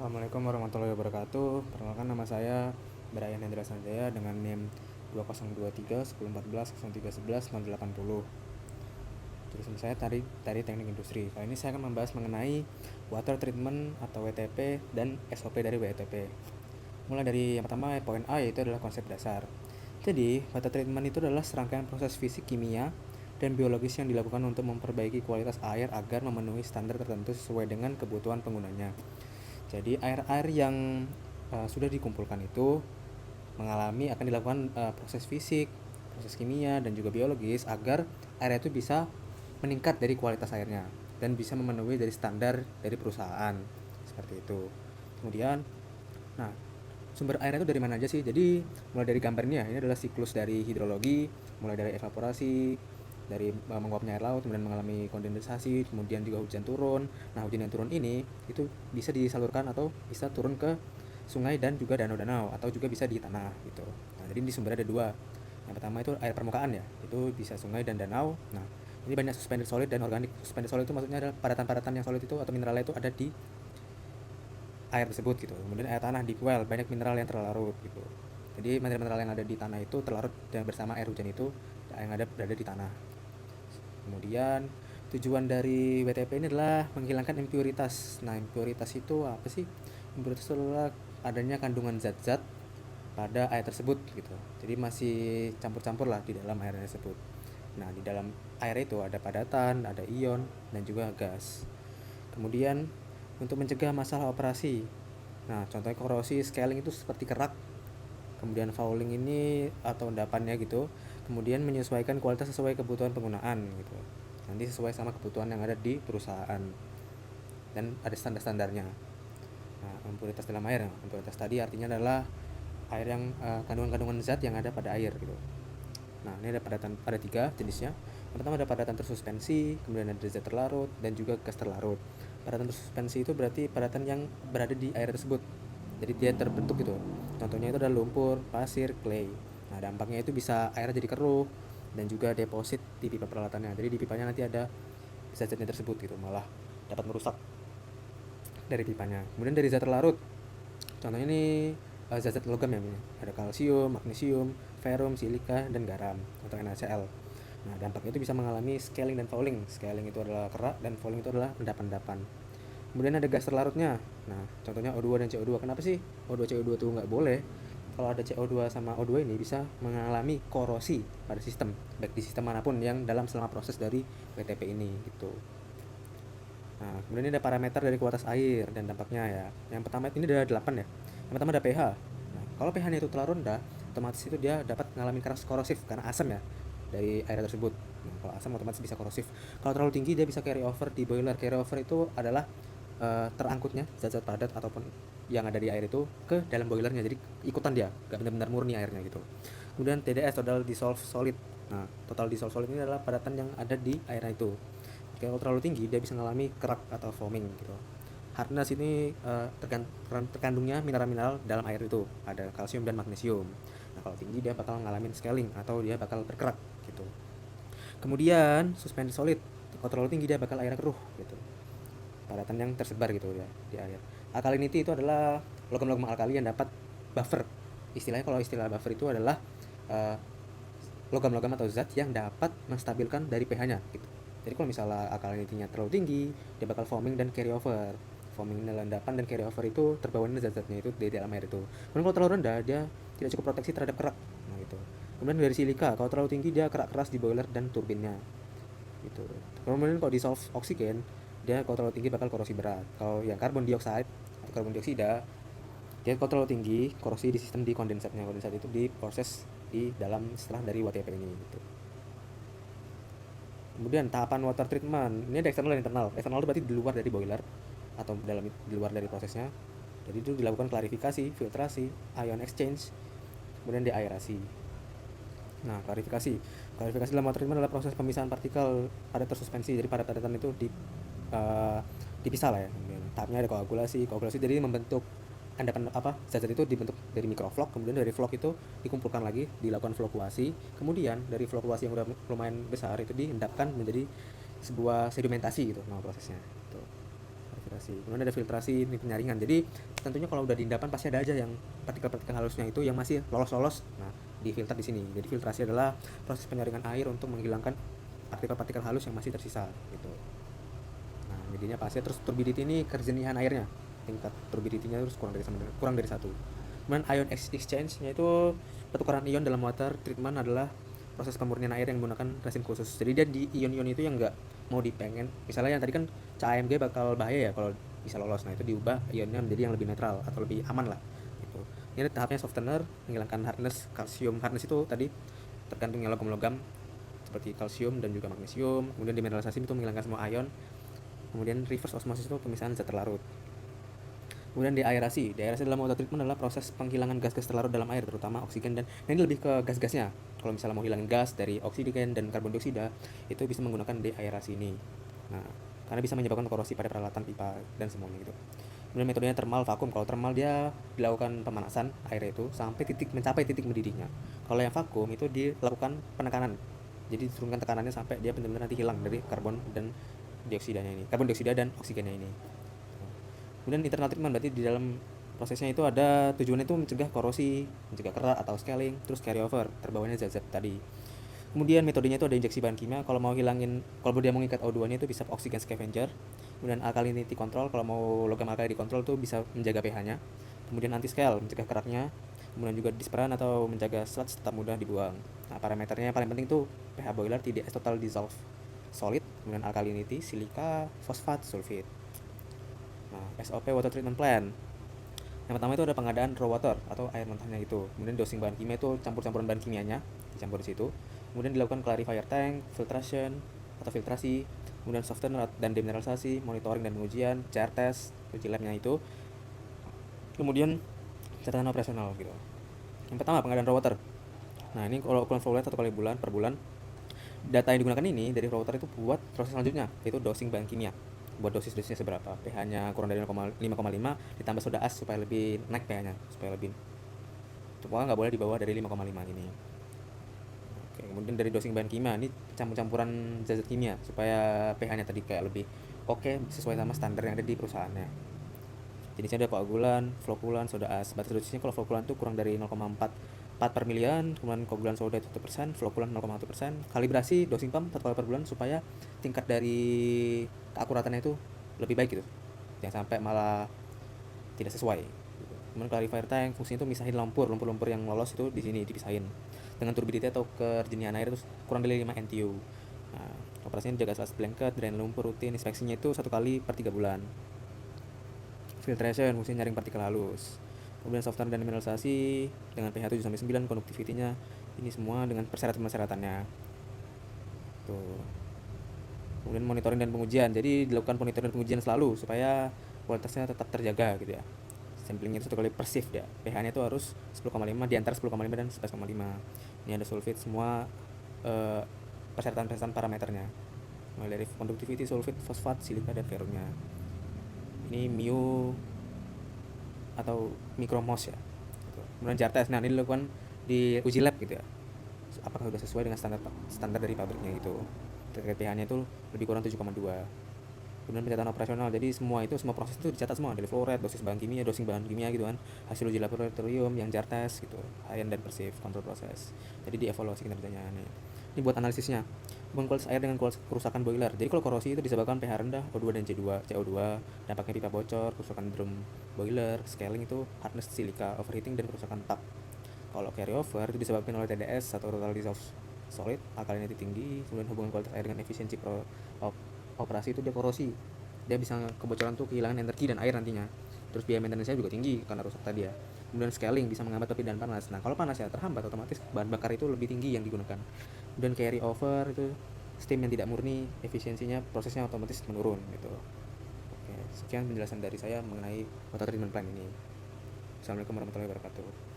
Assalamualaikum warahmatullahi wabarakatuh. Perkenalkan, nama saya Brian Hendra Sanjaya dengan NIM 2023 1014 0311 080. Jurusan saya tadi teknik industri. Kali ini saya akan membahas mengenai water treatment atau WTP dan SOP dari WTP. Mulai dari yang pertama, poin A, yaitu adalah konsep dasar. Jadi, water treatment itu adalah serangkaian proses fisik, kimia, dan biologis yang dilakukan untuk memperbaiki kualitas air agar memenuhi standar tertentu sesuai dengan kebutuhan penggunanya. Jadi air-air yang sudah dikumpulkan itu akan dilakukan proses fisik, proses kimia, dan juga biologis agar air itu bisa meningkat dari kualitas airnya dan bisa memenuhi dari standar dari perusahaan seperti itu. Kemudian, nah, sumber air itu dari mana aja sih? Jadi mulai dari gambarnya, ini adalah siklus dari hidrologi, mulai dari evaporasi, dari menguapnya air laut, kemudian mengalami kondensasi, kemudian juga hujan turun. Nah, hujan yang turun ini itu bisa disalurkan atau bisa turun ke sungai dan juga danau-danau, atau juga bisa di tanah gitu. Nah, jadi di sumbernya ada dua. Yang pertama itu air permukaan ya, itu bisa sungai dan danau. Nah, ini banyak suspended solid dan organik. Suspended solid itu maksudnya adalah padatan-padatan yang solid itu atau mineralnya itu ada di air tersebut gitu. Kemudian air tanah deep well, banyak mineral yang terlarut gitu. Jadi mineral yang ada di tanah itu terlarut dan bersama air hujan itu yang ada berada di tanah. Kemudian tujuan dari WTP ini adalah menghilangkan impuritas. Nah, impuritas itu apa sih? Impuritas itu adalah adanya kandungan zat-zat pada air tersebut gitu. Jadi masih campur-campur lah di dalam air tersebut. Nah, di dalam air itu ada padatan, ada ion, dan juga gas. Kemudian untuk mencegah masalah operasi. Nah, contohnya korosi, scaling itu seperti kerak. Kemudian fouling ini atau endapannya gitu. Kemudian menyesuaikan kualitas sesuai kebutuhan penggunaan gitu. Nanti sesuai sama kebutuhan yang ada di perusahaan dan ada standar-standarnya. Nah, impuritas dalam air. Impuritas tadi artinya adalah air yang kandungan-kandungan zat yang ada pada air gitu. Nah, ini ada tiga jenisnya. Yang pertama ada padatan tersuspensi, kemudian ada zat terlarut, dan juga gas terlarut. Padatan tersuspensi itu berarti padatan yang berada di air tersebut. Jadi dia terbentuk gitu. Contohnya itu adalah lumpur, pasir, clay. Nah, dampaknya itu bisa airnya jadi keruh dan juga deposit di pipa peralatannya. Jadi di pipanya nanti ada zat-zatnya tersebut gitu, malah dapat merusak dari pipanya. Kemudian dari zat terlarut, contohnya ini zat-zat logam ya, ada kalsium, magnesium, ferrum, silika, dan garam atau NaCl. Nah, dampaknya itu bisa mengalami scaling dan fouling. Scaling itu adalah kerak dan fouling itu adalah endapan-endapan. Kemudian ada gas terlarutnya. Nah, contohnya O2 dan CO2. Kenapa sih O2 CO2 itu nggak boleh? Kalau ada CO2 sama O2 ini bisa mengalami korosi pada sistem, baik di sistem manapun yang selama proses dari WTP ini gitu. Nah, kemudian ini ada parameter dari kualitas air dan dampaknya ya. Yang pertama ini ada 8 ya. Yang pertama ada pH. Nah, kalau pH-nya itu terlalu rendah, otomatis itu dia dapat mengalami korosif karena asam ya dari air tersebut. Nah, kalau asam otomatis bisa korosif. Kalau terlalu tinggi dia bisa carry over di boiler. Carry over itu adalah terangkutnya zat-zat padat ataupun yang ada di air itu ke dalam boilernya, jadi ikutan dia, nggak benar-benar murni airnya gitu. Kemudian TDS, total dissolved solid. Nah, total dissolved solid ini adalah padatan yang ada di airnya itu. Kalau terlalu tinggi dia bisa mengalami kerak atau foaming gitu. Hardness ini terkandungnya mineral-mineral dalam air itu, ada kalsium dan magnesium. Nah, kalau tinggi dia bakal ngalamin scaling atau dia bakal berkerak gitu. Kemudian suspended solid, kalau terlalu tinggi dia bakal airnya keruh gitu, padatan yang tersebar gitu ya di air. Alkalinity itu adalah logam-logam alkali yang dapat buffer. Istilahnya kalau istilah buffer itu adalah uh, logam-logam atau zat yang dapat menstabilkan dari pH-nya gitu. Jadi kalau misalnya alkalinity-nya terlalu tinggi, dia bakal foaming dan carry over. Foaming dan endapan dan carry over itu terbawain zat-zatnya itu di dalam air itu. Kemudian kalau terlalu rendah, dia tidak cukup proteksi terhadap kerak. Nah, gitu. Kemudian dari silika, kalau terlalu tinggi dia kerak keras di boiler dan turbinnya gitu. Kemudian kalau dissolve oksigen, dia kalau terlalu tinggi bakal korosi berat. Kalau yang karbon dioksida atau karbon dioksida, dia kalau terlalu tinggi korosi di sistem di kondensatnya. Kondensat itu diproses di dalam setelah dari WTP ini gitu. Kemudian tahapan water treatment, ini ada eksternal dan internal. Eksternal itu berarti di luar dari boiler atau di luar dari prosesnya. Jadi itu dilakukan klarifikasi, filtrasi, ion exchange, kemudian deaerasi. Nah, klarifikasi dalam water treatment adalah proses pemisahan partikel pada tersuspensi. Jadi pada padatan itu uh, dipisah lah ya. Tahapnya ada koagulasi. Koagulasi jadi membentuk endapan apa zat-zat itu dibentuk dari mikroflok, kemudian dari flok itu dikumpulkan lagi, dilakukan flokuasi, kemudian dari flokuasi yang udah lumayan besar itu diendapkan menjadi sebuah sedimentasi gitu nama prosesnya. Gitu. Kemudian ada filtrasi, ini penyaringan. Jadi tentunya kalau udah di endapan pasti ada aja yang partikel-partikel halusnya itu yang masih lolos. Nah, difilter di sini. Jadi filtrasi adalah proses penyaringan air untuk menghilangkan partikel-partikel halus yang masih tersisa gitu. Nah, jadinya pasti. Terus turbidity ini kejernihan airnya. Tingkat turbidity-nya terus kurang dari 1. Kemudian ion exchange-nya itu pertukaran ion dalam water treatment adalah proses pemurnian air yang menggunakan resin khusus. Jadi dia di ion-ion itu yang enggak mau dipengen. Misalnya yang tadi kan CAMG bakal bahaya ya kalau bisa lolos. Nah, itu diubah ionnya menjadi yang lebih netral atau lebih aman lah gitu. Ini tahapnya softener, menghilangkan hardness. Kalsium hardness itu tadi tergantung logam-logam seperti kalsium dan juga magnesium. Kemudian demineralisasi itu menghilangkan semua ion. Kemudian reverse osmosis itu pemisahan zat terlarut. Kemudian deaerasi dalam water treatment adalah proses penghilangan gas-gas terlarut dalam air, terutama oksigen, dan ini lebih ke gas-gasnya. Kalau misalnya mau hilangin gas dari oksigen dan karbon dioksida, itu bisa menggunakan deaerasi ini. Nah, karena bisa menyebabkan korosi pada peralatan pipa dan semuanya gitu. Kemudian metodenya thermal vakum. Kalau thermal dia dilakukan pemanasan air itu sampai mencapai titik mendidihnya. Kalau yang vakum itu dilakukan penekanan. Jadi diturunkan tekanannya sampai dia benar-benar nanti hilang dari karbon dioksida dan oksigennya ini. Kemudian internal treatment berarti di dalam prosesnya itu ada tujuannya itu mencegah korosi, mencegah kerak atau scaling, terus carry over, terbawanya zat-zat tadi. Kemudian metodenya itu ada injeksi bahan kimia. Kalau dia mau ngikat O2 nya itu bisa oxygen scavenger. Kemudian alkalinity control, kalau mau logam alkali dikontrol tuh bisa menjaga pH nya. Kemudian anti scale, mencegah keraknya. Kemudian juga disperan atau menjaga sludge tetap mudah dibuang. Nah, parameternya yang paling penting tuh pH boiler, TDS total dissolved solid, kemudian alkalinity, silika, fosfat, sulfit. Nah, SOP water treatment plan. Yang pertama itu ada pengadaan raw water atau air mentahnya itu. Kemudian dosing bahan kimia itu campuran bahan kimianya dicampur di situ. Kemudian dilakukan clarifier tank, filtration atau filtrasi, kemudian softener dan demineralisasi, monitoring dan pengujian, CR test, uji labnya itu. Kemudian catatan operasional gitu. Yang pertama pengadaan raw water. Nah, ini kalau ukuran flow rate 1 kali per bulan. Data yang digunakan ini dari raw water itu buat proses selanjutnya, yaitu dosing bahan kimia. Buat dosisnya seberapa, pH-nya kurang dari 5,5 ditambah soda as supaya lebih naik pH-nya, supaya nggak boleh di bawah dari 5,5 ini. Oke, kemudian dari dosing bahan kimia ini campuran zat kimia supaya pH-nya tadi kayak lebih oke, sesuai sama standar yang ada di perusahaannya. Jenisnya ada koagulan, flokulan, soda as. Batas dosisnya kalau flokulan itu kurang dari 0,4 per milian, kemudian koagulan soda itu 1%, flokulan 0,1%. Kalibrasi dosing pump 1 kali per bulan supaya tingkat dari keakuratannya itu lebih baik gitu. Jangan sampai malah tidak sesuai. Kemudian clarifier tank fungsinya itu misahin lumpur yang lolos itu di sini dipisahin. Dengan turbidity atau kejernihan air itu kurang dari 5 NTU. Nah, operasinya jaga sludge blanket, drain lumpur rutin, inspeksinya itu 1 kali per 3 bulan. Filtration fungsinya nyaring partikel halus. Kemudian softener dan mineralisasi dengan pH 7-9, conductivity-nya ini semua dengan persyaratan-persyaratannya. Tuh. Kemudian monitoring dan pengujian. Jadi dilakukan monitoring dan pengujian selalu supaya kualitasnya tetap terjaga gitu ya. Samplingnya itu 1 kali per shift ya. pH-nya itu harus 10,5, di antara 10,5 dan 11,5. Ini ada sulfit semua persyaratan parameternya. Mulai dari conductivity, sulfit, fosfat, silika dan ferrumnya. Ini mu atau mikromos ya gitu. Kemudian jar test, nah ini dilakukan di uji lab gitu ya, apakah sudah sesuai dengan standar dari pabriknya gitu. Terkait pH-nya itu lebih kurang 7,2. Kemudian pencatatan operasional, jadi semua proses itu dicatat semua, dari flow rate, dosis bahan kimia, dosing bahan kimia gitu kan, hasil uji laboratorium, yang jar test gitu, high-end dan persif, kontrol proses. Jadi dievaluasi kinerjanya nih. Ini buat analisisnya. Hubungan kualitas air dengan kerusakan boiler. Jadi kalau korosi itu disebabkan pH rendah, O2 dan CO2, dampaknya pipa bocor, kerusakan drum boiler, scaling itu hardness silika, overheating dan kerusakan tap. Kalau carryover itu disebabkan oleh TDS atau total dissolved solid, alkalinity tinggi. Kemudian hubungan kualitas air dengan efisiensi operasi itu dia korosi. Dia bisa kebocoran tuh kehilangan energi dan air nantinya. Terus biaya maintenance-nya juga tinggi karena rusak tadi ya. Kemudian scaling bisa menghambat api dan panas. Nah, kalau panas ya terhambat, otomatis bahan bakar itu lebih tinggi yang digunakan. Kemudian carry over itu steam yang tidak murni, efisiensinya prosesnya otomatis menurun gitu. Oke, sekian penjelasan dari saya mengenai water treatment plant ini. Assalamualaikum warahmatullahi wabarakatuh.